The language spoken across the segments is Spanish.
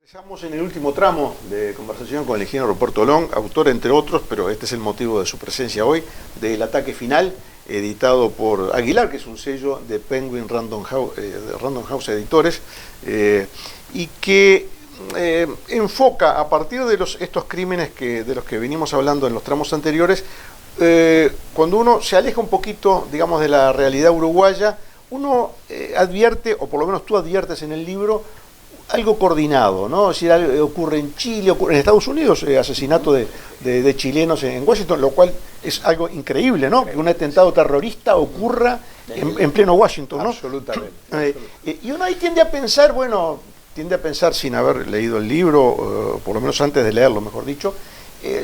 Estamos en el último tramo de conversación con el ingeniero Ruperto Long, autor entre otros, pero este es el motivo de su presencia hoy, del Ataque Final, editado por Aguilar, que es un sello de Penguin Random House Editores, y que enfoca a partir de estos crímenes de los que venimos hablando en los tramos anteriores, cuando uno se aleja un poquito, digamos, de la realidad uruguaya, uno advierte, o por lo menos tú adviertes en el libro, algo coordinado, ¿no? Es decir, algo ocurre en Chile, ocurre en Estados Unidos, asesinato de chilenos en Washington, lo cual es algo increíble, ¿no? Que un atentado terrorista ocurra en pleno Washington, ¿no? Absolutamente. Y uno ahí tiende a pensar, sin haber leído el libro, por lo menos antes de leerlo, mejor dicho,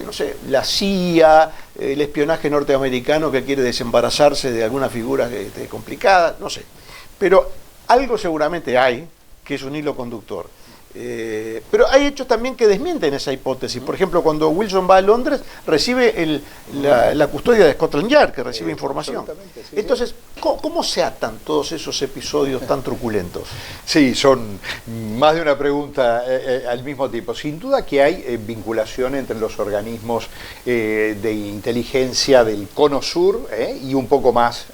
no sé, la CIA, el espionaje norteamericano que quiere desembarazarse de alguna figura complicada, no sé. Pero algo seguramente hay, que es un hilo conductor. Pero hay hechos también que desmienten esa hipótesis. Por ejemplo, cuando Wilson va a Londres, recibe la custodia de Scotland Yard, que recibe información. Sí, entonces, ¿cómo se atan todos esos episodios tan truculentos? Sí, son más de una pregunta al mismo tiempo. Sin duda que hay vinculación entre los organismos de inteligencia del Cono Sur y un poco más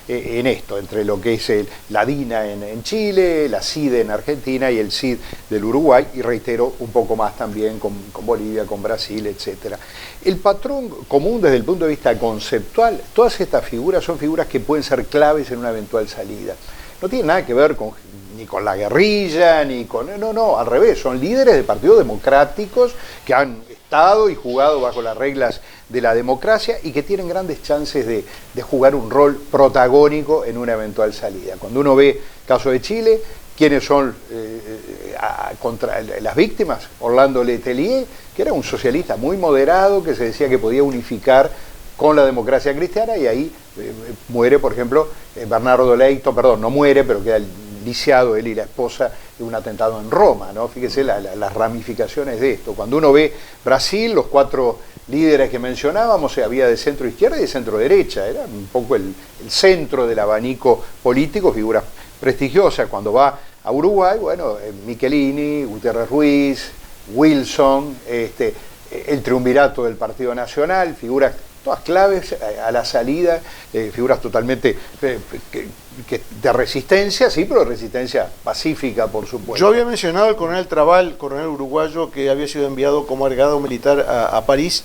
en esto, entre lo que es la DINA en Chile, la CIDE en Argentina y el CID del Uruguay, y reitero, un poco más también con Bolivia, con Brasil, etc. El patrón común desde el punto de vista conceptual, todas estas figuras son figuras que pueden ser claves en una eventual salida. No tiene nada que ver ni con la guerrilla, ni con... No, al revés, son líderes de partidos democráticos que han estado y jugado bajo las reglas de la democracia y que tienen grandes chances de jugar un rol protagónico en una eventual salida. Cuando uno ve el caso de Chile, ¿quiénes son contra las víctimas? Orlando Letelier, que era un socialista muy moderado, que se decía que podía unificar con la democracia cristiana, y ahí muere, por ejemplo, Bernardo Leito, perdón, no muere, pero queda lisiado él y la esposa de un atentado en Roma, ¿no? Fíjese las ramificaciones de esto. Cuando uno ve Brasil, los cuatro líderes que mencionábamos, había de centro izquierda y de centro derecha, era un poco el centro del abanico político, figuras prestigiosas. Cuando va a Uruguay, bueno, Michelini, Gutiérrez Ruiz, Wilson, el triunvirato del Partido Nacional, figuras todas claves a la salida, figuras totalmente de resistencia, sí, pero de resistencia pacífica, por supuesto. Yo había mencionado al coronel Trabal, coronel uruguayo, que había sido enviado como agregado militar a París.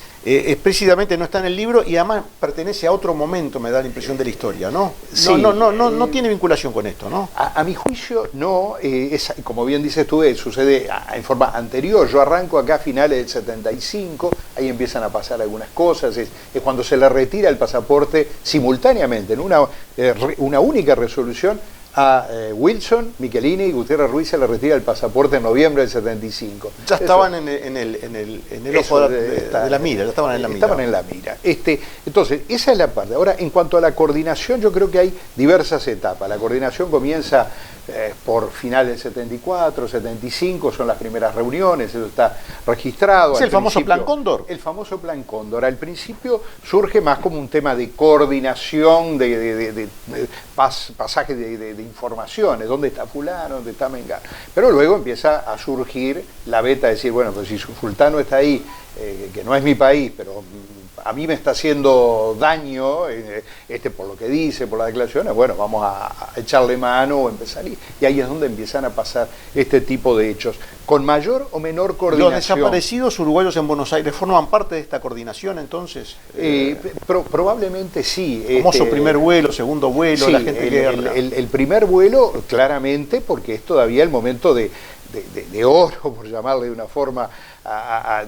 Precisamente no está en el libro y además pertenece a otro momento, me da la impresión, de la historia, ¿no? Sí, no tiene vinculación con esto, ¿no? A mi juicio, no. Como bien dices tú, sucede en forma anterior. Yo arranco acá a finales del 75, ahí empiezan a pasar algunas cosas. Es cuando se le retira el pasaporte simultáneamente, en una única resolución, a Wilson, Michelini y Gutiérrez Ruiz se le retira el pasaporte en noviembre del 75. Ya estaban en el ojo de la mira, ya estaban en la mira. Estaban en la mira. Entonces, esa es la parte. Ahora, en cuanto a la coordinación, yo creo que hay diversas etapas. La coordinación comienza por final del 74, 75, son las primeras reuniones, eso está registrado. ¿Es el famoso Plan Cóndor? El famoso Plan Cóndor. Al principio surge más como un tema de coordinación, de pasaje de informaciones, dónde está fulano, dónde está mengano. Pero luego empieza a surgir la beta de decir, bueno, pues si su fulano está ahí, que no es mi país, pero a mí me está haciendo daño, por lo que dice, por las declaraciones, bueno, vamos a echarle mano o empezar. Y ahí es donde empiezan a pasar este tipo de hechos, con mayor o menor coordinación. ¿Los desaparecidos uruguayos en Buenos Aires forman parte de esta coordinación entonces? Probablemente sí. El famoso primer vuelo, segundo vuelo, sí, la gente el primer vuelo, claramente, porque es todavía el momento de oro, por llamarle de una forma,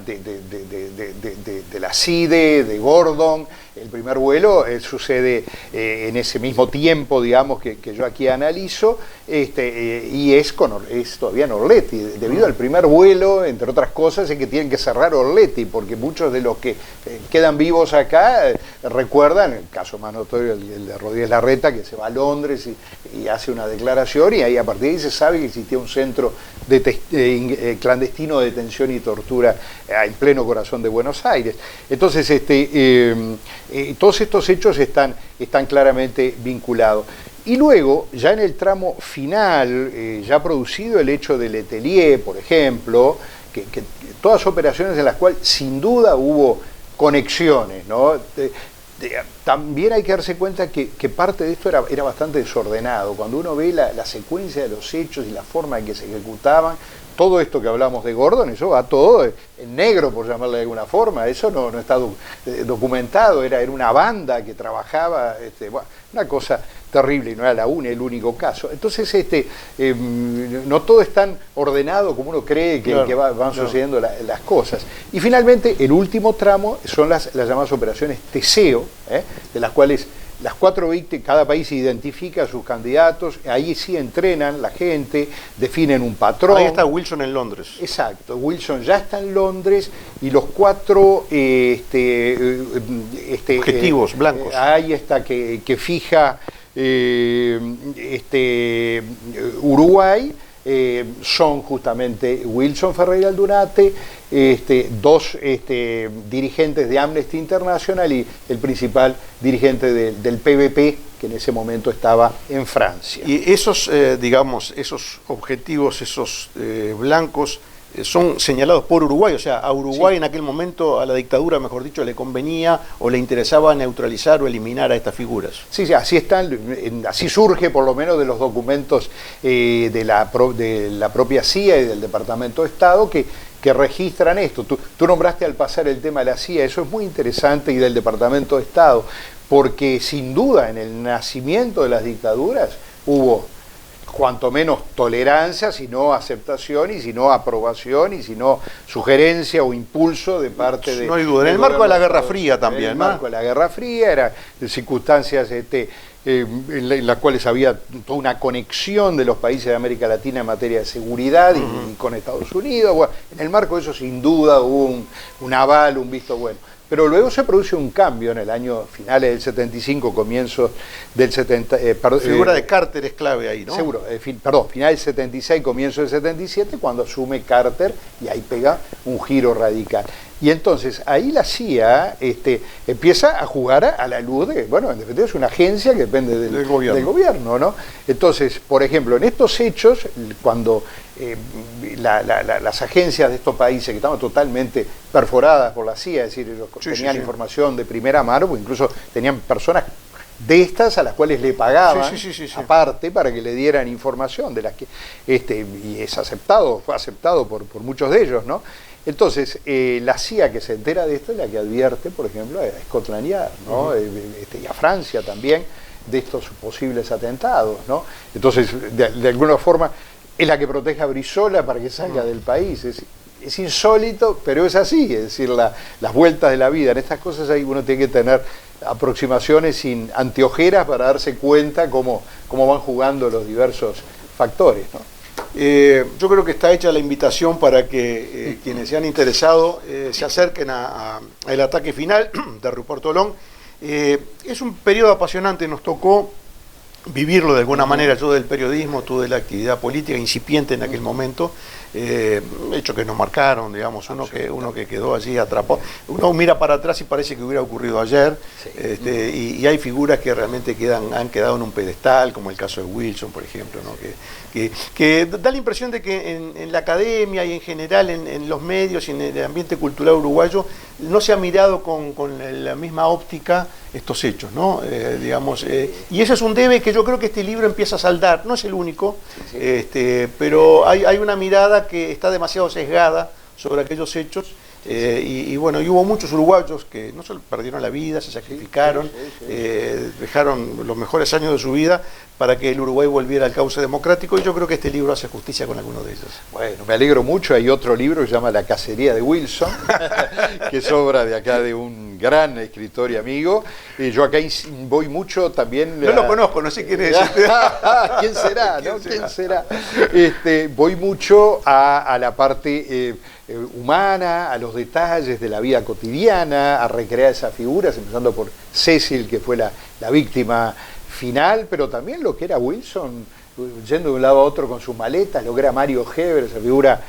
de la CIDE, de Gordon. El primer vuelo sucede en ese mismo tiempo, digamos, que yo aquí analizo, y es todavía en Orleti, debido al primer vuelo, entre otras cosas, es que tienen que cerrar Orleti, porque muchos de los que quedan vivos acá recuerdan, el caso más notorio, el de Rodríguez Larreta, que se va a Londres y hace una declaración, y ahí a partir de ahí se sabe que existía un centro clandestino de detención y tortura en pleno corazón de Buenos Aires. Entonces, todos estos hechos están claramente vinculados. Y luego, ya en el tramo final, ya producido el hecho de Letelier, por ejemplo, que todas operaciones en las cuales sin duda hubo conexiones, ¿no? También hay que darse cuenta que parte de esto era bastante desordenado. Cuando uno ve la secuencia de los hechos y la forma en que se ejecutaban, todo esto que hablamos de Gordon, eso va todo en negro, por llamarle de alguna forma. Eso no está documentado, era una banda que trabajaba, bueno, una cosa terrible, y no era el único caso. Entonces, no todo es tan ordenado como uno cree que van sucediendo las cosas. Y finalmente, el último tramo son las llamadas operaciones Teseo, de las cuales las 4 víctimas, cada país identifica a sus candidatos, ahí sí entrenan la gente, definen un patrón. Ahí está Wilson en Londres. Exacto, Wilson ya está en Londres y los 4 objetivos blancos. Ahí está que fija Uruguay. Son justamente Wilson Ferreira Aldunate, 2 dirigentes de Amnesty International y el principal dirigente del PVP, que en ese momento estaba en Francia. Y esos, digamos, esos objetivos, esos blancos, son señalados por Uruguay, o sea, a Uruguay en aquel momento, a la dictadura, mejor dicho, le convenía o le interesaba neutralizar o eliminar a estas figuras. Sí, así están, así surge por lo menos de los documentos de la propia CIA y del Departamento de Estado que registran esto. Tú nombraste al pasar el tema de la CIA, eso es muy interesante, y del Departamento de Estado, porque sin duda en el nacimiento de las dictaduras hubo cuanto menos tolerancia, sino aceptación, y sino aprobación, y sino sugerencia o impulso de parte de... No hay duda, en el marco de la Guerra Fría también. En el marco de la Guerra Fría, eran circunstancias en las cuales había toda una conexión de los países de América Latina en materia de seguridad y con Estados Unidos. Bueno, en el marco de eso sin duda hubo un aval, un visto bueno. Pero luego se produce un cambio en el año finales del 75, comienzos del 70... La figura de Carter es clave ahí, ¿no? Seguro, final del 76, comienzo del 77, cuando asume Carter, y ahí pega un giro radical. Y entonces ahí la CIA empieza a jugar a la luz de, bueno, en definitiva es una agencia que depende del gobierno, ¿no? Entonces, por ejemplo, en estos hechos, cuando las agencias de estos países que estaban totalmente perforadas por la CIA, es decir, ellos tenían información de primera mano, porque incluso tenían personas de estas a las cuales le pagaban aparte para que le dieran información de las que y es aceptado, fue aceptado por muchos de ellos, ¿no? Entonces, la CIA que se entera de esto es la que advierte, por ejemplo, a Scotland Yard, ¿no? Y a Francia también, de estos posibles atentados, ¿no? Entonces, de alguna forma, es la que protege a Brizola para que salga del país. Es insólito, pero es así, es decir, las vueltas de la vida. En estas cosas ahí uno tiene que tener aproximaciones sin anteojeras para darse cuenta cómo van jugando los diversos factores, ¿no? Yo creo que está hecha la invitación para que quienes se han interesado se acerquen al ataque final de Ruperto Olón. Es un periodo apasionante, nos tocó vivirlo de alguna manera, yo del periodismo, tú de la actividad política incipiente en aquel momento, hechos que nos marcaron, digamos, uno que quedó allí atrapado. Uno mira para atrás y parece que hubiera ocurrido ayer, y hay figuras que realmente han quedado en un pedestal, como el caso de Wilson, por ejemplo, ¿no? que da la impresión de que en la academia y en general en los medios y en el ambiente cultural uruguayo no se ha mirado con la misma óptica estos hechos, ¿no? Y ese es un debe que yo creo que este libro empieza a saldar, no es el único, pero hay una mirada que está demasiado sesgada sobre aquellos hechos. Y bueno, y hubo muchos uruguayos que no solo perdieron la vida, se sacrificaron, dejaron los mejores años de su vida para que el Uruguay volviera al cauce democrático, y yo creo que este libro hace justicia con alguno de ellos. Bueno, me alegro mucho. Hay otro libro que se llama La cacería de Wilson, que es obra de acá de un gran escritor y amigo. Yo acá voy mucho también... No lo conozco, no sé quién es. ¿Quién será? ¿Quién será? Voy mucho a la parte... humana, a los detalles de la vida cotidiana, a recrear esas figuras, empezando por Cecil, que fue la víctima final, pero también lo que era Wilson, yendo de un lado a otro con sus maletas, lo que era Mario Heber, esa figura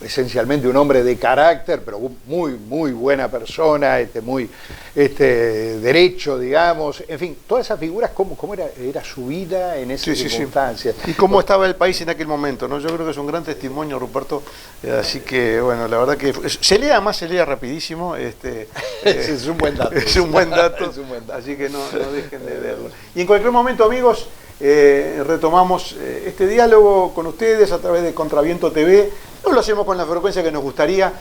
esencialmente un hombre de carácter, pero muy buena persona, muy derecho, digamos, en fin, todas esas figuras, ¿cómo era su vida en esas circunstancias? Y cómo estaba el país en aquel momento, ¿no? Yo creo que es un gran testimonio, Ruperto, así que, bueno, la verdad que se lea rapidísimo. Es un buen dato. Es un buen dato, Es un buen dato. así que no dejen de leerlo. Y en cualquier momento, amigos, retomamos este diálogo con ustedes a través de Contraviento TV. No lo hacemos con la frecuencia que nos gustaría,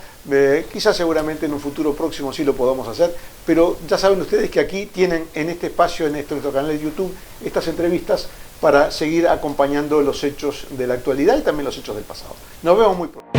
quizás seguramente en un futuro próximo sí lo podamos hacer, pero ya saben ustedes que aquí tienen en este espacio, en nuestro canal de YouTube, estas entrevistas para seguir acompañando los hechos de la actualidad y también los hechos del pasado. Nos vemos muy pronto.